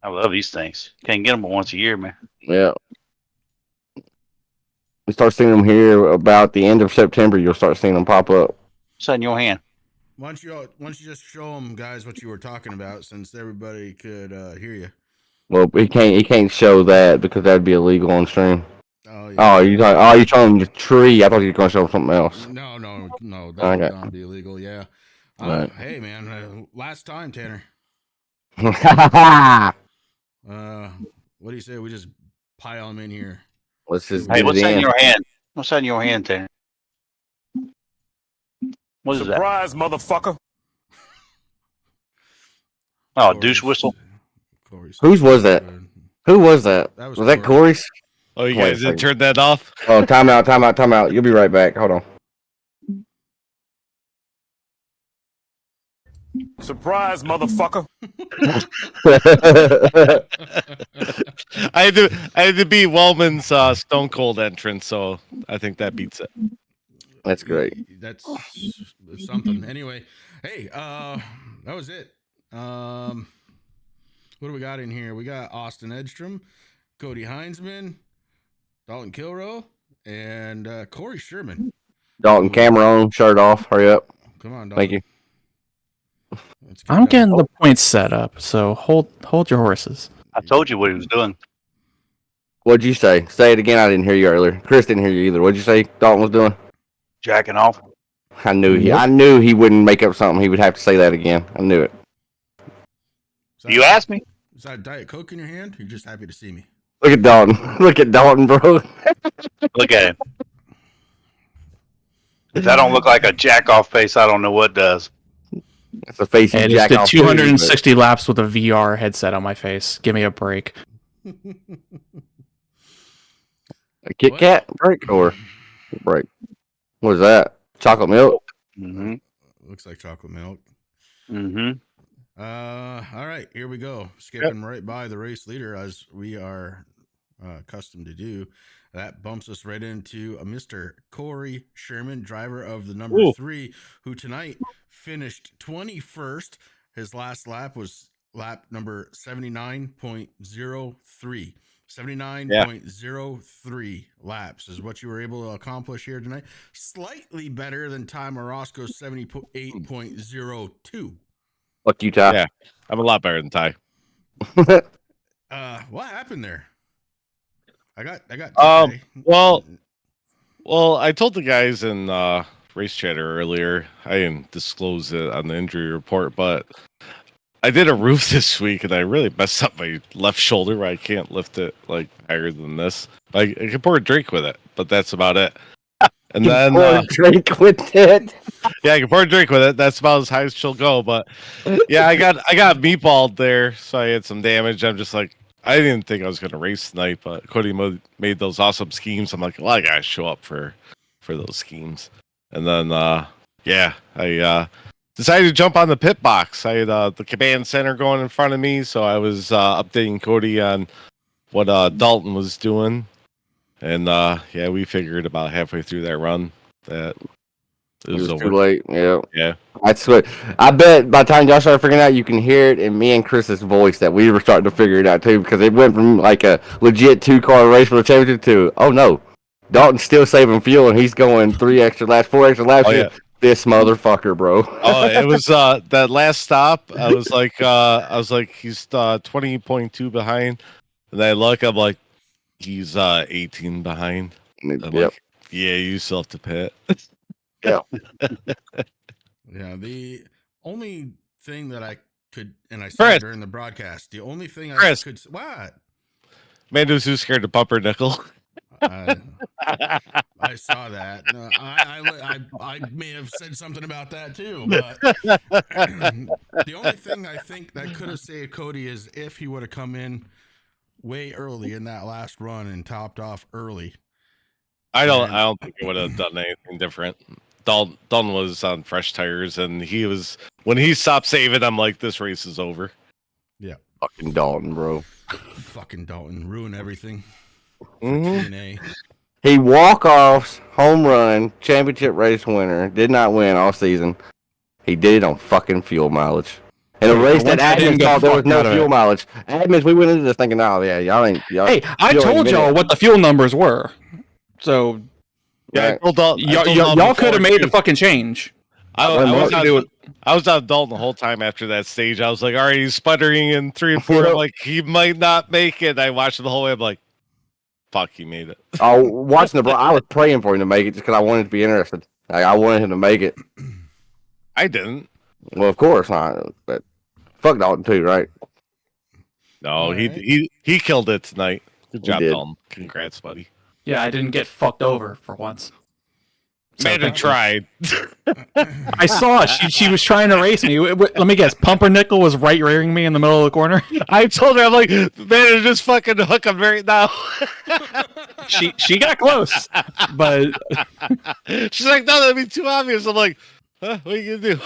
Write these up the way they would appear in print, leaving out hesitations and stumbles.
I love these things. Can't get them but once a year, man. Yeah. We start seeing them here about the end of September. You'll start seeing them pop up. What's that in your hand? Why don't you just show them guys what you were talking about, since everybody could hear you. Well, he can't show that because that'd be illegal on stream. Oh, yeah. Oh, you showing the tree? I thought you were going to show something else. No, that would not be illegal. Yeah. Right. Hey, man, last time, Tanner. What do you say? We just pile them in here. Let's just. Hey, what's that in your hand? What's that in your hand, Tanner? What is Surprise, motherfucker! Oh, douche whistle. Whose was that? Who was that? Was that Corey's? Oh, you guys didn't turn that off? Oh, time out. You'll be right back. Hold on. Surprise, motherfucker! I had to beat Wellman's Stone Cold entrance, so I think that beats it. That's great. That's something. Anyway, hey, that was it. What do we got in here? We got Austin Edstrom, Cody Heinzman, Dalton Kilrow, and Corey Sherman. Dalton, camera on, shirt off. Hurry up. Come on, Dalton. Thank you. I'm getting the points set up, so hold your horses. I told you what he was doing. What'd you say? Say it again. I didn't hear you earlier. Chris didn't hear you either. What'd you say Dalton was doing? Jacking off. I knew he wouldn't make up something. He would have to say that again. I knew it. You asked me. Is that Diet Coke in your hand? You're just happy to see me. Look at Dalton. Look at Dalton, bro. Look at him. If that don't look like a jack off face, I don't know what does. That's a face. It is the 260 laps with a VR headset on my face. Give me a break. A Kit Kat break or break? What is that? Chocolate milk? Mm-hmm. Looks like chocolate milk. Mm-hmm. All right, here we go. Skipping right by the race leader, as we are accustomed to do. That bumps us right into Mr. Corey Sherman, driver of the number 3, who tonight finished 21st. His last lap was lap number 79.03. 79.03 laps is what you were able to accomplish here tonight. Slightly better than Ty Morosco's 78.02. Fuck you, Ty. Yeah, I'm a lot better than Ty. What happened there? I got. Well, I told the guys in race chatter earlier. I didn't disclose it on the injury report, but I did a roof this week, and I really messed up my left shoulder where I can't lift it like higher than this. I can pour a drink with it, but that's about it. And then pour a drink with it. Yeah, I can pour a drink with it. That's about as high as she'll go. But yeah, I got meatballed there, so I had some damage. I'm just like, I didn't think I was going to race tonight, but Cody made those awesome schemes. I'm like, well, I got to show up for those schemes. And then, I decided to jump on the pit box. I had the command center going in front of me, so I was updating Cody on what Dalton was doing. And, we figured about halfway through that run that it was over. Too late. Yeah. Yeah. That's what I bet by the time y'all started figuring it out, you can hear it in me and Chris's voice that we were starting to figure it out too, because it went from like a legit 2-car race for the championship to, oh no, Dalton's still saving fuel and he's going 4 extra laps. Oh, yeah. This motherfucker, bro. Oh, it was that last stop. I was like, he's 20.2 behind, and I look, I'm like, he's 18 behind. Like, yeah, you still have to pit. Yeah. Yeah, the only thing that I could, and I said during the broadcast, the only thing I could, what? Mando's who's scared to pumper nickel. I saw that. I may have said something about that too, but the only thing I think that could have saved Cody is if he would have come in way early in that last run and topped off early. I don't think he would have done anything different. Dalton was on fresh tires, and when he stopped saving, I'm like, this race is over. Yeah. Fucking Dalton, bro. Fucking Dalton. Ruin everything. Mm-hmm. He walk-offs, home run, championship race winner, did not win all season. He did it on fucking fuel mileage. In a Hey, race that once I didn't admins get thought there was fucked no out of fuel it. mileage. Admins, we went into this thinking, oh yeah, y'all ain't. Hey, I you ain't told admit y'all it. what the fuel numbers were, so Yeah, Right. I told Dalton. I told Dalton y'all could have before, made the too. fucking change. I Mark was to on, do it. I was on Dalton the whole time after that stage. I was like, all right, he's sputtering in 3 and 4. I'm like, he might not make it. I watched it the whole way. I'm like, fuck, he made it. Oh, watching I was praying for him to make it just because I wanted to be interested. Like, I wanted him to make it. I didn't. Well, of course not. But fuck Dalton too, right? No, All he right. he killed it tonight. Good He job, did. Dalton. Congrats, buddy. Yeah, I didn't get fucked over for once. So Man, thank you. tried. I saw it. She was trying to race me. Let me guess. Pumpernickel was right rearing me in the middle of the corner. I told her, I'm like, man, just fucking hook him right now. She got close, but She's like, no, that'd be too obvious. I'm like, huh, what are you gonna do?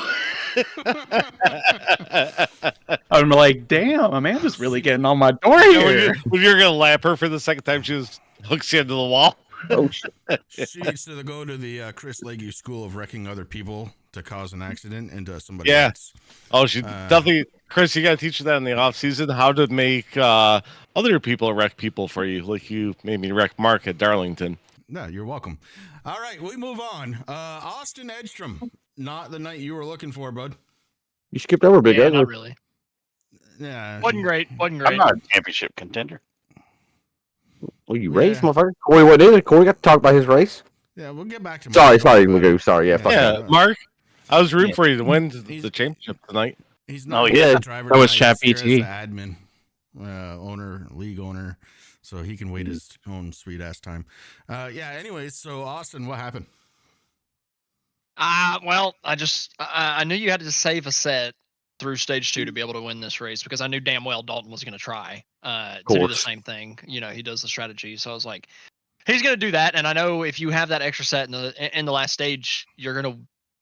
I'm like, damn, Amanda's really getting on my door You know, here. when you're gonna lap her for the second time, she just hooks you into the wall. Oh shit! She needs to go to the Chris Leahy School of Wrecking Other People to cause an accident into somebody Yeah. else. Oh, she definitely, Chris. You gotta teach her that in the off season, how to make other people wreck people for you, like you made me wreck Mark at Darlington. No, you're welcome. All right, we move on. Austin Edstrom, not the night you were looking for, bud. You skipped over Big Yeah, Ugly. not really. Yeah, Wasn't great. Wasn't I'm great. not a championship contender. Well, you Yeah. raced, motherfucker. Corey, what did it? Corey got to talk about his race. Yeah, we'll get back to. Sorry, Mark, Magoo. Sorry, yeah, fuck Yeah. that. Yeah, Mark, I was rooting Yeah. for you to win He's- the championship tonight. He's Oh, not yeah. the driver. That was tonight. Chat He's there PT. as the admin, league owner, so he can wait his own sweet ass time. Yeah. Anyways, so Austin, what happened? Well, I knew you had to save a set through stage 2 to be able to win this race because I knew damn well Dalton was going to try to do the Course. same thing. You know, he does the strategy, so I was like, he's going to do that. And I know if you have that extra set in the last stage, you're going to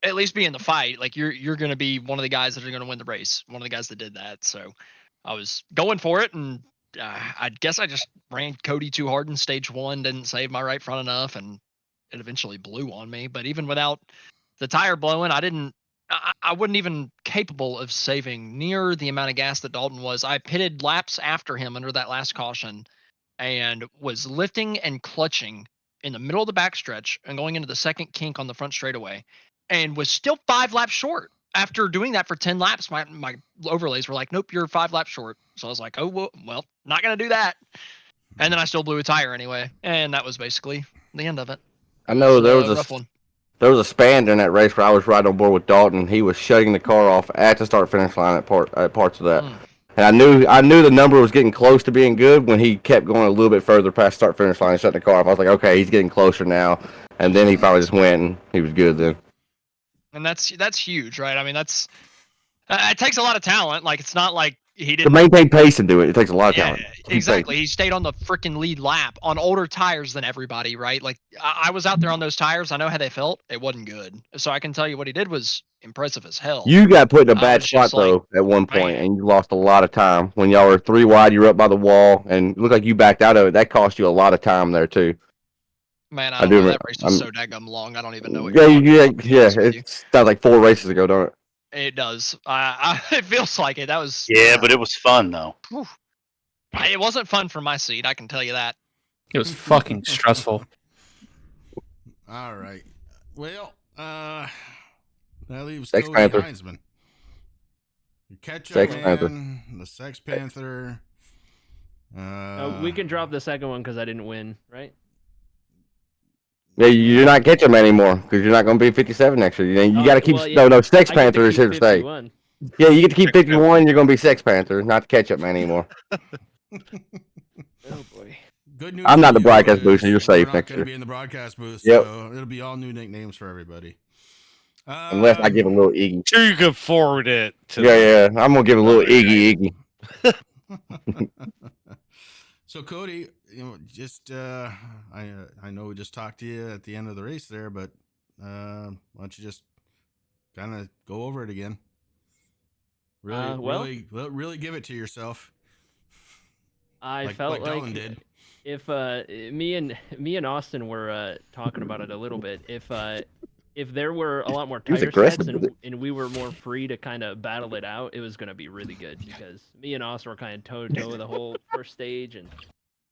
at least be in the fight. Like you're going to be one of the guys that are going to win the race. One of the guys that did that. So I was going for it, and I guess I just ran Cody too hard in stage 1, didn't save my right front enough, and it eventually blew on me. But even without the tire blowing, I wasn't even capable of saving near the amount of gas that Dalton was. I pitted laps after him under that last caution and was lifting and clutching in the middle of the backstretch and going into the second kink on the front straightaway, and was still 5 laps short. After doing that for 10 laps, my overlays were like, nope, you're 5 laps short. So I was like, oh, well, not going to do that. And then I still blew a tire anyway. And that was basically the end of it. I know there a was rough one. there was a span during that race where I was right on board with Dalton. He was shutting the car off at the start finish line at parts of that. And I knew the number was getting close to being good when he kept going a little bit further past start finish line and shutting the car off. I was like, okay, he's getting closer now. And then he finally just went and he was good then. And that's huge, right? I mean, that's it takes a lot of talent. Like, it's not like he To didn't. maintain pace and do it, it takes a lot of Yeah, talent. Keep exactly. pace. He stayed on the freaking lead lap on older tires than everybody, right? Like, I was out there on those tires. I know how they felt. It wasn't good. So I can tell you what he did was impressive as hell. You got put in a I bad was spot just like, though at one point, man. and you lost a lot of time when y'all were 3 wide. You were up by the wall, and it looked like you backed out of it. That cost you a lot of time there too. Man, I I don't do know. remember- That race was I'm- so daggum long. I don't even know what Yeah, you're talking about, to be honest with you. it sounds like 4 races ago, don't it? It does. It feels like it. That was. Yeah, but it was fun though. It wasn't fun for my seat. I can tell you that. It was fucking stressful. All right. Well, that leaves Sex Cody Panther. Heinzman. You catch Sex up, Panther. man. The Sex Panther. We can drop the second one because I didn't win, right? Yeah, you're not catching him anymore because you're not going to be 57 next year. You Oh, got to keep. well, yeah. No, Sex I get to Panther is keep here to stay. 51. Yeah, you get to keep 51. You're going to be Sex Panther, not the catch up man anymore. Oh boy. Good news. I'm not for the you broadcast is booth, so you're safe we're not next gonna year. be in the broadcast booth, Yep. so it'll be all new nicknames for everybody. Unless I give a little Iggy. Sure, you could forward it to Yeah. I'm going to give a little Iggy. So Cody, just I know we just talked to you at the end of the race there, but why don't you just kind of go over it again? Really give it to yourself. I Like felt like Dalton did. if me and Austin were talking about it a little bit, if if there were a lot more He was tire aggressive sets with it. and we were more free to kind of battle it out, it was going to be really good because me and Austin were kind of toe to toe the whole first stage, and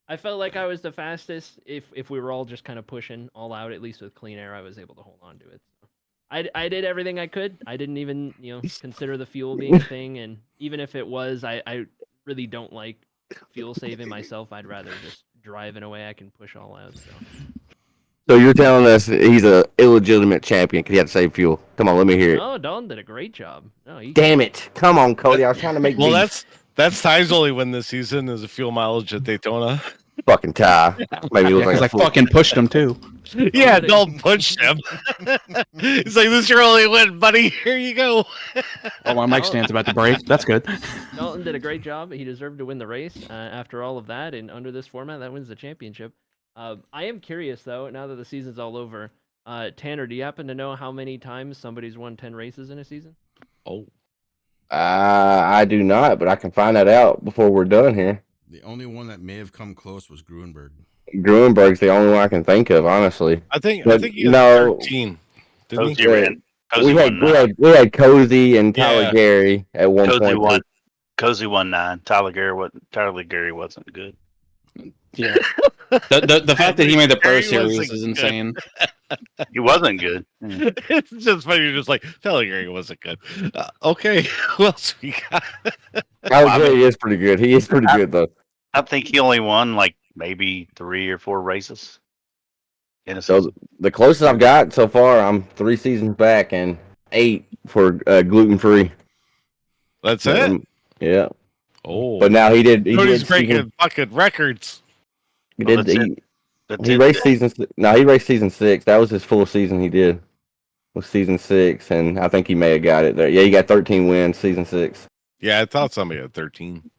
I felt like I was the fastest. If we were all just kind of pushing all out, at least with clean air, I was able to hold on to it. So I did everything I could. I didn't even consider the fuel being a thing, and even if it was, I really don't like fuel saving myself. I'd rather just drive in a way I can push all out. So you're telling us he's a illegitimate champion because he had to save fuel. Come on, let me hear it. No, Dalton did a great job. No, Damn it. Come on, Cody. I was trying to make Well, beef. that's Ty's only win this season is a fuel mileage at Daytona. Fucking Ty. Maybe Yeah, look because like I a fool. fucking pushed him too. Yeah, don't push him. He's like, this is your only win, buddy. Here you go. Oh, my mic stand's about to break. That's good. Dalton did a great job. He deserved to win the race. After all of that, and under this format, that wins the championship. I am curious though. Now that the season's all over, Tanner, do you happen to know how many times somebody's won 10 races in a season? Oh, I do not, but I can find that out before we're done here. The only one that may have come close was Gruenberg. Gruenberg's the only one I can think of, honestly. I think But he had no. 13. Didn't he? Cozy ran. Cozy We won had, 9. we had Cozy and Tyler Yeah. Gary at one Cozy point. won. Cozy won 9. Tyler Gary wasn't good. Yeah. The fact that he made the Pro He Series wasn't is good. insane. He wasn't good. Yeah. It's just funny. You're just like, Tyler Gary wasn't good. Okay, who else we got? Tyler Gary is pretty good. He is pretty good, though. I think he only won like maybe 3 or 4 races in a So season. the closest I've got so far, I'm 3 seasons back and 8 for gluten free. That's it. Yeah. Oh, But now he did. He Cody's did breaking fucking records. He Well, did. that's He, That's he it. raced season. No, he raced season 6. That was his full season. He did was season 6, and I think he may have got it there. Yeah, he got 13 wins season 6. Yeah, I thought somebody had 13.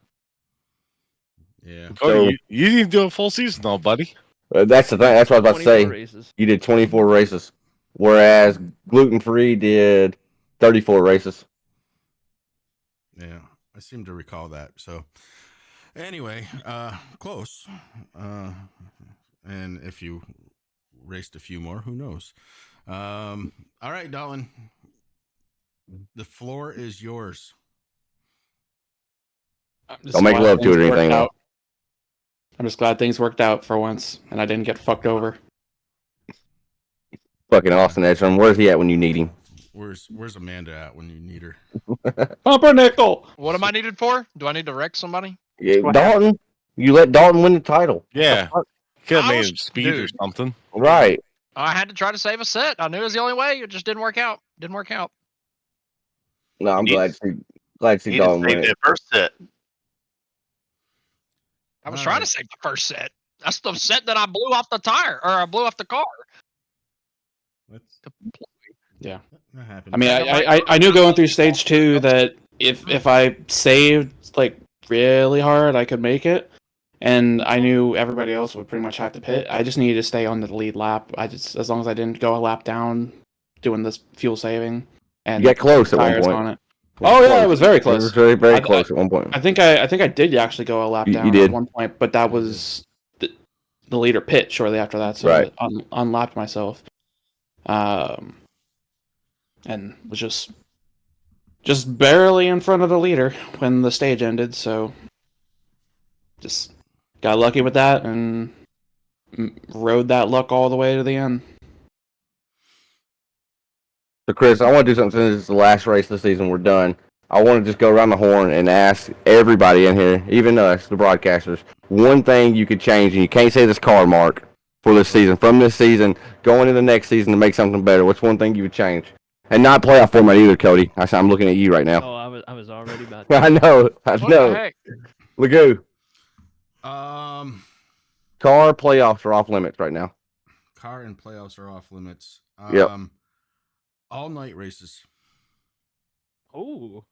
Yeah. Cody, you didn't do a full season though, buddy. That's the thing. That's what I was about to 24 say. races. You did 24 races, whereas gluten free did 34 races. Yeah. I seem to recall that. So anyway, close. And if you raced a few more, who knows? All right, Dalton. The floor is yours. I'm just Don't make glad love to things it or worked anything, though. out. I'm just glad things worked out for once, and I didn't get fucked over. Fucking Austin Edstrom. Where's he at when you need him? Where's Amanda at when you need her? Pumpernickel. What am I needed for? Do I need to wreck somebody? Yeah, Dalton. You let Dalton win the title. Yeah, could have I made was- him speed or dude. something. Right. I had to try to save a set. I knew it was the only way. It just didn't work out. Didn't work out. No, I'm You glad to see He Dalton just saved win it. that first set. I was All trying right. to save the first set. That's the set that I blew off the tire, or I blew off the car. That's, Yeah. that happened. I mean, I knew going through stage 2 that if I saved like really hard, I could make it. And I knew everybody else would pretty much have to pit. I just needed to stay on the lead lap. As long as I didn't go a lap down doing this fuel saving and You got close at one tires point. on it. Oh yeah, it was very It was close. very, very I- close at one point. I think I did actually go a lap You down did. at one point, but that was the leader pit shortly after that, so Right. I unlapped myself. And was just barely in front of the leader when the stage ended, so just got lucky with that and rode that luck all the way to the end. So, Chris, I want to do something since it's the last race of the season. We're done. I want to just go around the horn and ask everybody in here, even us, the broadcasters, one thing you could change, and you can't say this car, Mark, for this season, from this season, going into the next season to make something better. What's one thing you would change? And not playoff format either, Cody. I'm looking at you right now. Oh, I was already about to. I know. I What know. the heck? Magoo. Car Car playoffs are off limits right now. and playoffs are off limits. Yep. All night races. Oh,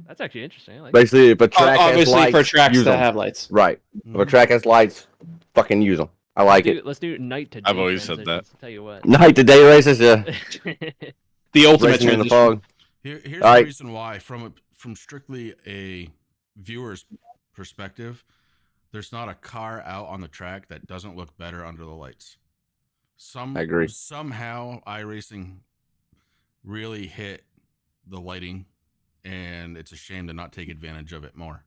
that's actually interesting. I like Basically, if a track has Obviously, lights, for tracks use that them. have lights. Right. If a track has lights, fucking use them. I like it. Let's do night to day. I've always said that. transitions, Tell you what. Night to day races, yeah. The ultimate Racing in the transition. fog. Here's All the right. reason why. From strictly a viewer's perspective, there's not a car out on the track that doesn't look better under the lights. I agree. Somehow, iRacing really hit the lighting, and it's a shame to not take advantage of it more.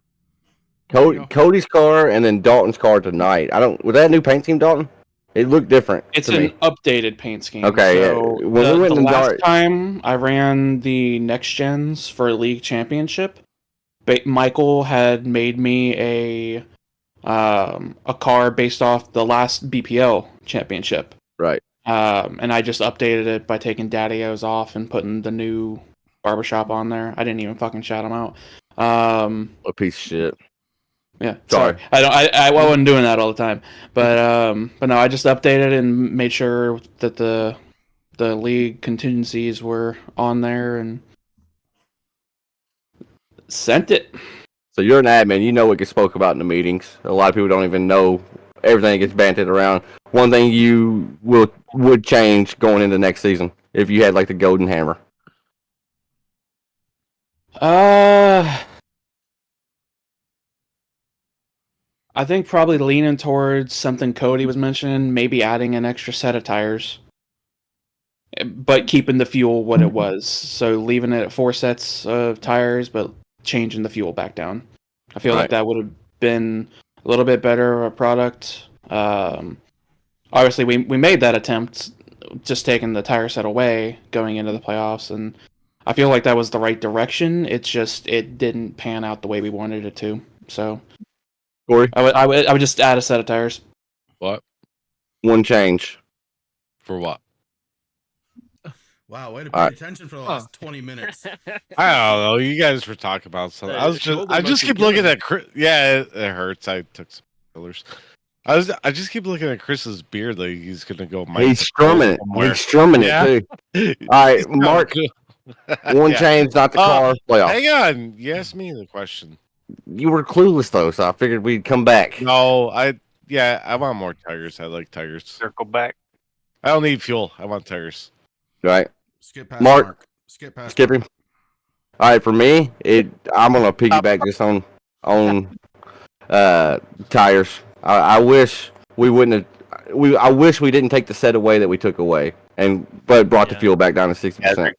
Cody's car and then Dalton's car tonight. Was that a new paint scheme, Dalton? It looked different. It's to an me. updated paint scheme. Okay, so yeah. When we went the in last dark, time I ran the Next Gens for a league championship, Michael had made me a car based off the last BPL championship. right? And I just updated it by taking Daddy-O's off and putting the new barbershop on there. I didn't even fucking shout him out. A piece of shit. Yeah, Sorry. I wasn't doing that all the time, but no, I just updated and made sure that the league contingencies were on there and sent it. So you're an admin. You know what gets spoke about in the meetings. A lot of people don't even know everything that gets banted around. One thing you would change going into next season if you had like the golden hammer. I think probably leaning towards something Cody was mentioning, maybe adding an extra set of tires, but keeping the fuel what it was. So leaving it at 4 sets of tires, but changing the fuel back down. I feel like that would have been a little bit better of a product. Obviously, we made that attempt, just taking the tire set away going into the playoffs, and I feel like that was the right direction. It's just it didn't pan out the way we wanted it to. So. Corey? I would just add a set of tires. What? One change. For what? Wow, way to pay attention for the last 20 minutes. I don't know. You guys were talking about something. I just keep looking at Chris. Yeah, it hurts. I took some fillers. I just keep looking at Chris's beard like he's gonna go. He's strumming it. Somewhere. He's strumming it too. All right, Mark. One change, not the car. Playoff. Hang on. You asked me the question. You were clueless though, so I figured we'd come back. No, I want more tires. I like tires. Circle back. I don't need fuel. I want tires. Right. Skip past Mark. Skip past. Skip him. All right, for me, I'm gonna piggyback just on tires. I wish we wouldn't have. I wish we didn't take the set away that we took away, but brought the fuel back down to 60%.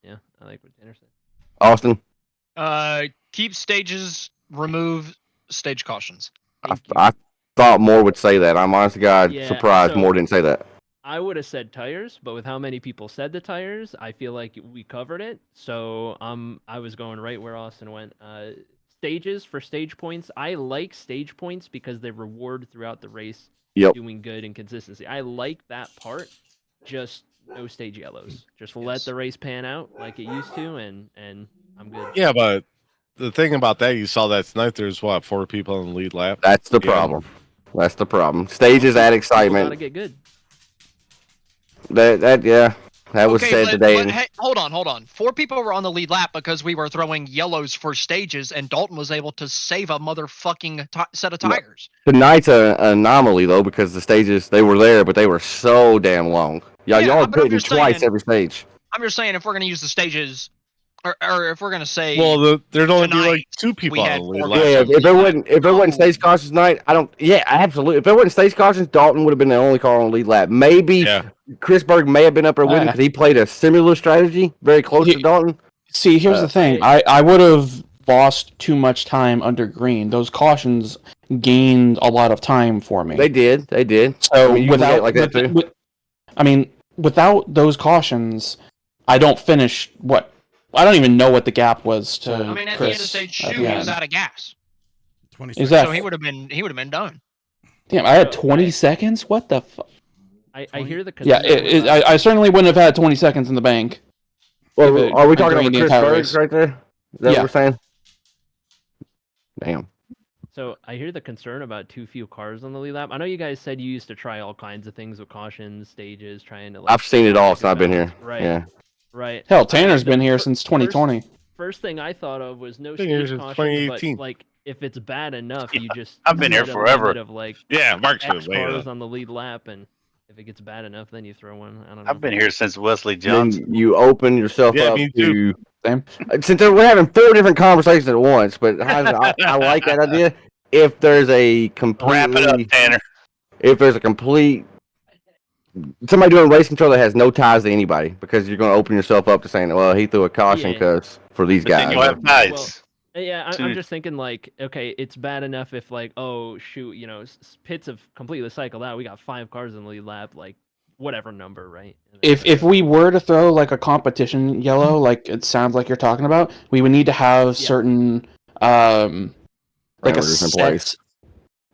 Yeah, I like what Tanner said. Austin. Keep stages, remove stage cautions. I thought more would say that. I'm honest to God surprised so more didn't say that. I would have said tires, but with how many people said the tires, I feel like we covered it. So I was going right where Austin went. Stages for stage points. I like stage points because they reward throughout the race doing good and consistency. I like that part. Just no stage yellows. Just let the race pan out like it used to, and I'm good. Yeah, but the thing about that, you saw that tonight. There's 4 people in the lead lap. That's the problem. That's the problem. Stages add excitement. Gotta get good. That was said today. But hey, hold on. 4 people were on the lead lap because we were throwing yellows for stages, and Dalton was able to save a motherfucking set of tires. Tonight's an anomaly though because the stages they were there, but they were so damn long. Y'all are pitting twice every stage. I'm just saying if we're gonna use the stages. Or if we're gonna say, there'd only be like 2 people on the lead lap. Yeah, if there wasn't stage cautions tonight, absolutely. If there wasn't stage cautions, Dalton would have been the only car on the lead lap. Maybe Chris Berg may have been up there with him because he played a similar strategy, very close to Dalton. See, here's the thing: I would have lost too much time under green. Those cautions gained a lot of time for me. They did. So without those cautions, I don't finish what. I don't even know what the gap was to at Chris. the end of stage 2, he was out of gas. 20 seconds. So he would have been done. Damn, I had 20 seconds. What the fuck? I hear the concern. I certainly wouldn't have had 20 seconds in the bank. Well, are we talking about Chris Bergs right there? Is that what we're saying? Damn. So I hear the concern about too few cars on the lead lap. I know you guys said you used to try all kinds of things with cautions, stages, trying to. I've seen it all since I've been here. Right. Yeah. Right. Hell, Tanner's been here since 2020. First thing I thought of was no stage caution, but like if it's bad enough, you just. I've been here forever. Of like Mark's X been way cars up. on the lead lap, and if it gets bad enough, then you throw one. I don't know. I've been here since Wesley Johnson. Then you open yourself up me to. Since we're having 4 different conversations at once, but I like that idea. If there's a completely wrap it up, Tanner. If there's a complete somebody doing race control that has no ties to anybody, because you're going to open yourself up to saying, well, he threw a caution Yeah. because for these But then guys. you'll have ties. Yeah, I'm Dude. just thinking like, okay, it's bad enough if like, oh shoot, you know, pits have completely cycled out. We got 5 cars in the lead lap, like whatever number, right? And then- If we were to throw like a competition yellow, like it sounds like you're talking about, we would need to have certain like a Parameters in place.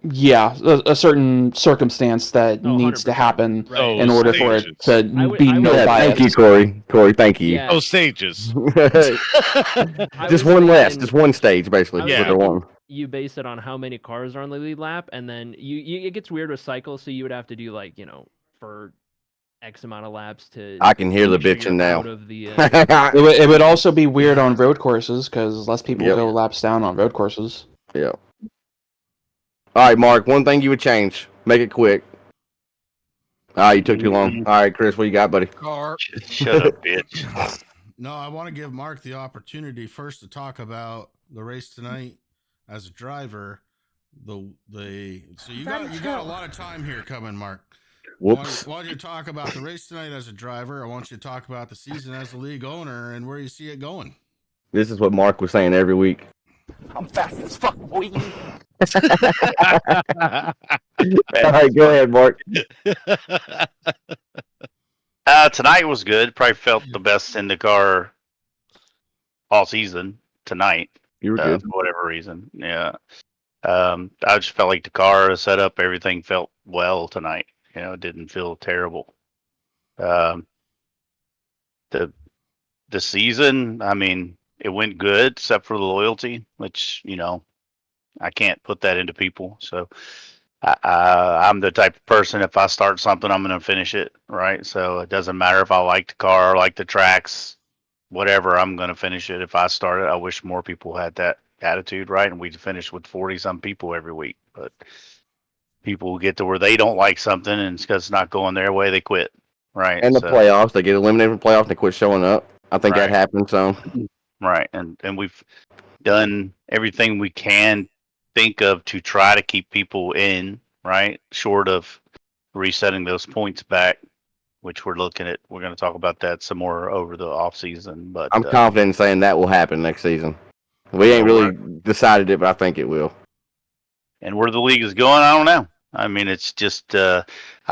yeah, a certain circumstance that Oh, needs to 100%, happen right. in order for it Stages. to I would- be I no would- Yeah, bias. thank you, Corey. Corey, thank you. Yeah. Oh, stages. I Just was one less, thinking just one stage, basically. I is was what they're thinking wanting. you base it on how many cars are on the lead lap, and then you it gets weird with cycles, so you would have to do like, you know, for X amount of laps to. I can hear the make sure bitching you're now. out of the, It would also be weird on road courses because less people Yep. go laps down on road courses. Yeah. All right, Mark. One thing you would change. Make it quick. You took too long. All right, Chris, what you got, buddy? Car. Shut up, bitch. No, I want to give Mark the opportunity first to talk about the race tonight as a driver. So you got a lot of time here coming, Mark. Whoops. I want you to talk about the race tonight as a driver. I want you to talk about the season as a league owner and where you see it going. This is what Mark was saying every week. I'm fast as fuck, boy. All right, go ahead, Mark. Tonight was good. Probably felt the best in the car all season tonight. You were good. For whatever reason. Yeah. I just felt like the car set up, everything felt well tonight. You know, it didn't feel terrible. The season, I mean, it went good except for the loyalty, which, you know, I can't put that into people. So I'm the type of person, if I start something, I'm going to finish it, right? So it doesn't matter if I like the car, like the tracks, whatever, I'm going to finish it. If I start it, I wish more people had that attitude, right? And we'd finish with 40-some people every week. But people get to where they don't like something, and it's because it's not going their way, they quit, right? And the So- playoffs, they get eliminated from playoffs and they quit showing up. I think that Right. happened. So Right, and we've done everything we can think of to try to keep people in, right? Short of resetting those points back, which we're looking at. We're going to talk about that some more over the off season. But I'm confident in saying that will happen next season. We ain't Yeah, really decided it, but I think it will. and where the league is going, I don't know. I mean, it's just I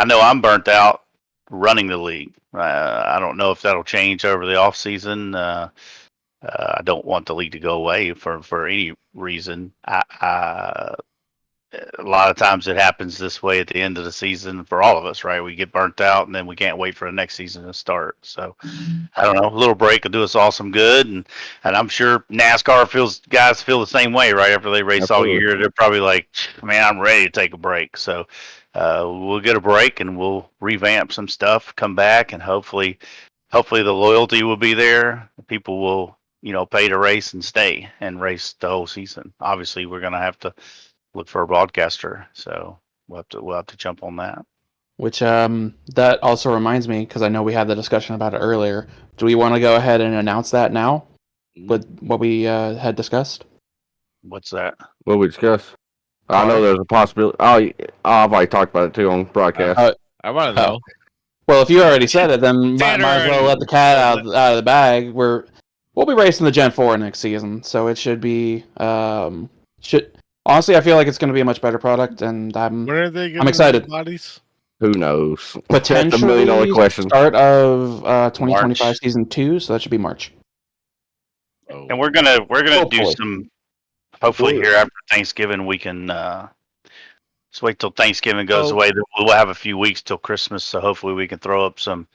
know I'm burnt out running the league. I don't know if that'll change over the off season. I don't want the league to go away for any reason. A lot of times it happens this way at the end of the season for all of us, right? We get burnt out and then we can't wait for the next season to start. So I don't know, a little break will do us all some good, and I'm sure NASCAR guys feel the same way, right? After they race Absolutely. all year, they're probably like, man, I'm ready to take a break. So we'll get a break and we'll revamp some stuff, come back, and hopefully the loyalty will be there. People will, you know, pay to race and stay and race the whole season. Obviously, we're going to have to look for a broadcaster, so we'll have to jump on that. Which that also reminds me, because I know we had the discussion about it earlier. Do we want to go ahead and announce that now? With what we had discussed? What's that? What we discuss? I know there's a possibility. I've already talked about it too on broadcast. I want to know. Well, if you already said it, then might Tanner as well already- let the cat out of the bag. We'll be racing the Gen 4 next season, so it should be honestly, I feel like it's going to be a much better product, and I'm When are they getting excited. the bodies? Who knows? potentially That's $1 million question. start of 2025 March. season 2, so that should be March. Oh. And we're gonna do Hopefully. some. Hopefully, here after Thanksgiving, we can just wait till Thanksgiving goes Oh. away. Then we'll have a few weeks till Christmas, so hopefully we can throw up some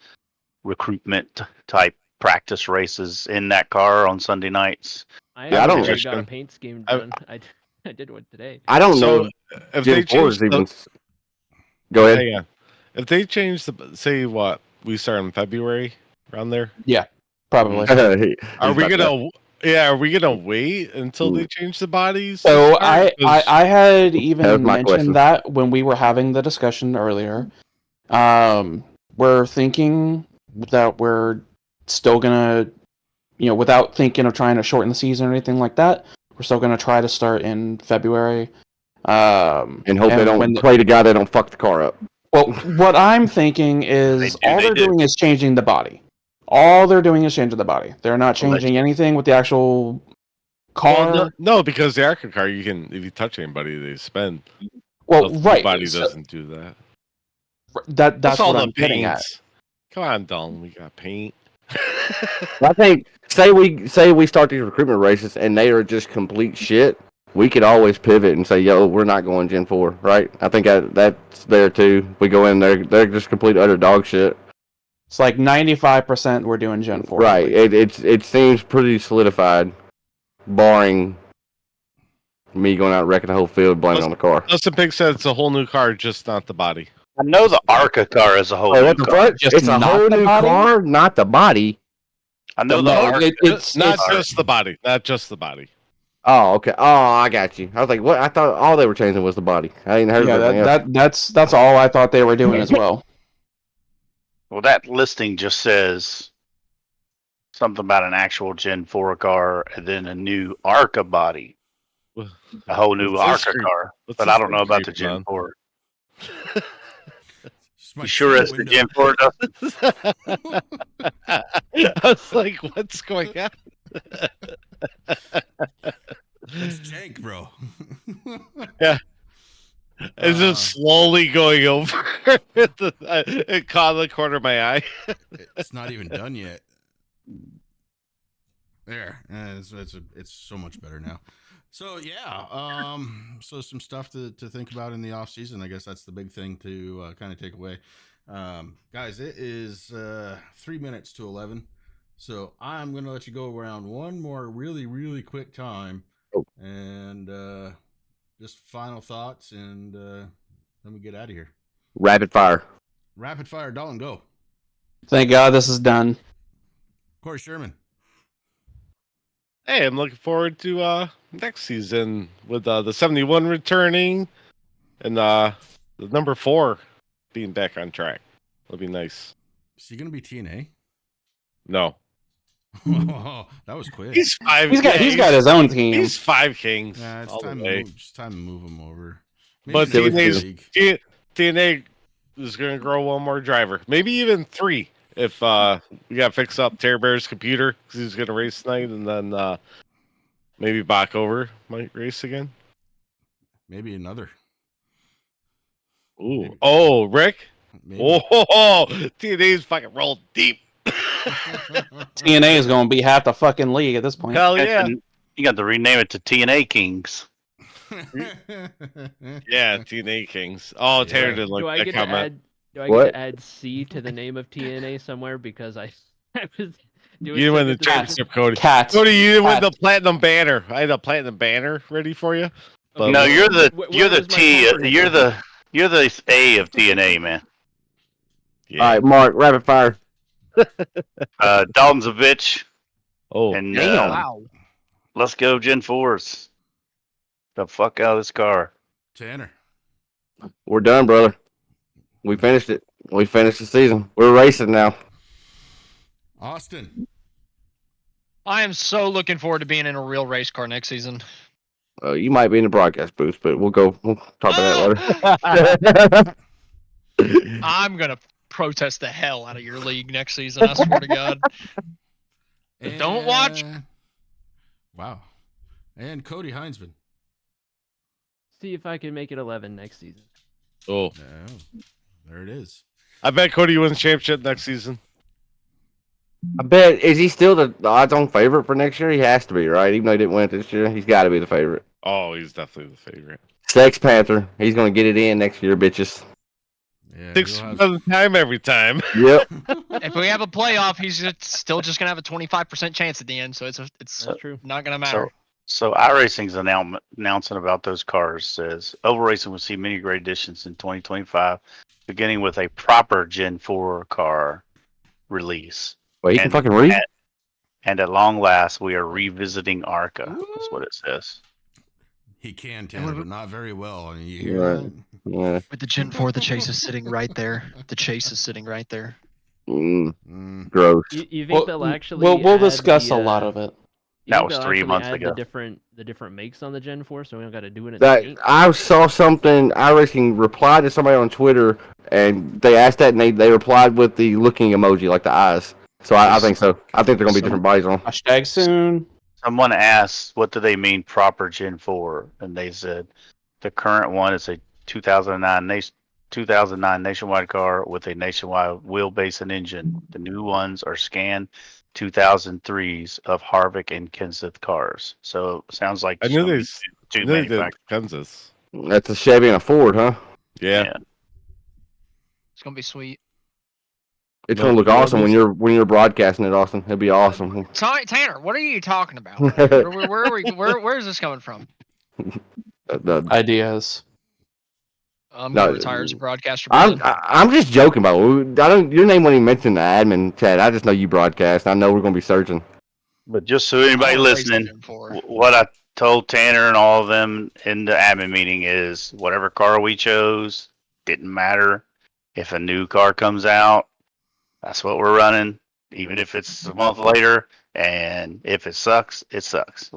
recruitment type practice races in that car on Sunday nights. I Yeah, I don't- actually got a Interesting. paint scheme I- done. I did one today. I don't So, know. if Gen they 4 change is even. Go ahead. hang on. If they change say what we start in February around there, Probably. are we gonna wait until they change the bodies? to So start? I had That was even my mentioned question. that when we were having the discussion earlier. We're thinking that we're still gonna, without thinking of trying to shorten the season or anything like that, we're still gonna try to start in February. And hope they don't when pray to God they don't fuck the car up. Well, what I'm thinking is all they're doing is changing the body. All they're doing is changing the body. They're not changing anything with the actual car. Well, no, because the ARCA car, you can, if you touch anybody, they spin. Well, the right. body doesn't do that. That's all what the I'm getting at. paints. Come on, Dalton, we got paint. I think say we start these recruitment races and they are just complete shit. We could always pivot and say, "Yo, we're not going Gen 4," right? I think that's there too. We go in there, they're just complete utter dog shit. It's like 95% we're doing Gen 4. Right. It seems pretty solidified, barring me going out and wrecking the whole field, blaming on the car. Dustin Pig said it's a whole new car, just not the body. I know the ARCA car is a whole Oh, new what the car. fuck? It's a whole new car, not the body. I know the No, ARCA. it's Not just the body. Not just the body. Oh, okay. Oh, I got you. I was like, what? I thought all they were changing was the body. I ain't heard of anything else. that's all I thought they were doing as well. Well, that listing just says something about an actual Gen 4 car and then a new ARCA body. A whole new ARCA car. But I don't know about the Gen 4. You sure it's the Gen 4, Dustin? I was like, what's going on? It's jank, bro. Yeah. It's just slowly going over. It caught the corner of my eye. It's not even done yet. There, it's so much better now. So yeah, so some stuff to think about in the off season. I guess that's the big thing to kind of take away. Guys, it is 3 minutes to 11, so I'm gonna let you go around one more really quick time, and just final thoughts, and then we get out of here. Rapid fire. Rapid fire, Dalton, go. Thank God this is done. Corey Sherman. Hey, I'm looking forward to next season with the 71 returning and the number 4 being back on track. It'll be nice. Is he gonna be TNA? No. Oh, that was quick. He's 5. He's got his own team. He's 5 Kings. Yeah, it's all time the to way. move, just time to move him over. But Maybe not TNA is going to grow one more driver, maybe even 3 if we got to fix up Terry Bear's computer because he's going to race tonight, and then maybe Backover might race again. Maybe another. Ooh, Maybe. Oh, Rick. Maybe. Oh, TNA's fucking rolled deep. TNA is going to be half the fucking league at this point. Hell yeah. You got to rename it to TNA Kings. Yeah, TNA Kings. Oh, Tanner didn't Do like I that get to comment. add? Do I What? get to add C to the name of TNA somewhere because I was doing? You didn't win the something to championship, Cody. Cats. Cody, you didn't win Cats. the platinum banner. I had a platinum banner ready for you. But No, you're the Where you're the was my T pumpernickel? you're the A of TNA, man. yeah. All right, Mark, rapid fire. Dalton's a bitch, Oh, and damn. Wow. let's go Gen 4s. The fuck out of this car. Tanner. We're done, brother. We finished it. We finished the season. We're racing now. Austin. I am so looking forward to being in a real race car next season. You might be in the broadcast booth, but we'll talk about that later. I'm gonna protest the hell out of your league next season. I swear to God. Don't watch. Wow. And Cody Heinzman. See if I can make it 11 next season. oh. Oh, there it is. I bet Cody wins championship next season. I bet, is he still the odds-on favorite for next year? He has to be, right? Even though he didn't win it this year, he's got to be the favorite. Oh, he's definitely the favorite. Sex Panther, he's going to get it in next year, bitches. Yeah, 6 you'll have- of the time every time. Yep. If we have a playoff, he's still just gonna have a 25% chance at the end. So it's That's true. not gonna matter. So iRacing's announcing about those cars says Oval Racing will see many great additions in 2025, beginning with a proper Gen 4 car release. Wait, he can And- fucking read? And at long last, we are revisiting ARCA. That's what it says. He can, Tanner, but not very well. I mean, you hear Right. that? Yeah. With the Gen 4, the chase is sitting right there. The chase is sitting right there. Mm, Mm. gross. You think they'll actually? We'll add discuss the, a lot of it. That think was they'll 3 actually months add ago. The different makes on the Gen 4, so we don't got to do it in That the paint? I saw something. iRacing replied to somebody on Twitter, and they asked that, and they replied with the looking emoji, like the eyes. So I think so. I think they're gonna be different bodies on. Hashtag soon. Someone asked, what do they mean proper Gen 4? And they said, the current one is a 2009 nationwide car with a nationwide wheelbase and engine. The new ones are scanned 2003s of Harvick and Kenseth cars. So it sounds like I it's knew gonna they, be s- two I knew they did manufacturers. Kansas. That's a Chevy and a Ford, huh? Yeah. It's gonna be sweet. It's No- gonna look no awesome when others? you're broadcasting it, Austin. It'll be awesome. Tanner, what are you talking about? Where is this coming from? Ideas. I'm No, gonna retire as a broadcaster. I'm just joking about it. I don't. Your name wasn't even mentioned in the admin chat. I just know you broadcast. I know we're gonna be searching. But just so anybody listening, what I told Tanner and all of them in the admin meeting is whatever car we chose, didn't matter. If a new car comes out, that's what we're running, even if it's a month later. And if it sucks, it sucks.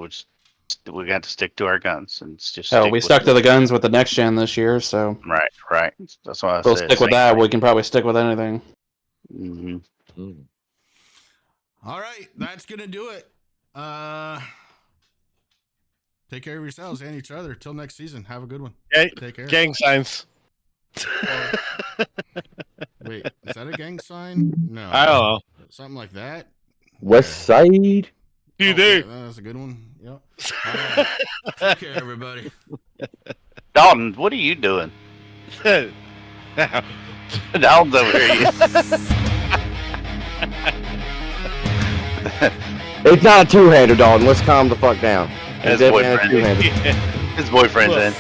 We got to stick to our guns and just. Oh, we stuck to the guns with the next gen this year, so Right. That's what I we'll said. stick with that. We can probably stick with anything. Mm-hmm. All right, that's gonna do it. Take care of yourselves and each other. Till next season. Have a good one. Hey, Take care. gang signs. Wait, is that a gang sign? No. I don't know. Something like that. West Side. You do. Yeah, that's a good one. Yep. All right. Take care, everybody. Dalton, what are you doing? Dalton's over here. It's not a two-hander, Dalton. Let's calm the fuck down. His It's definitely not a boyfriend. two-hander. His boyfriend's in.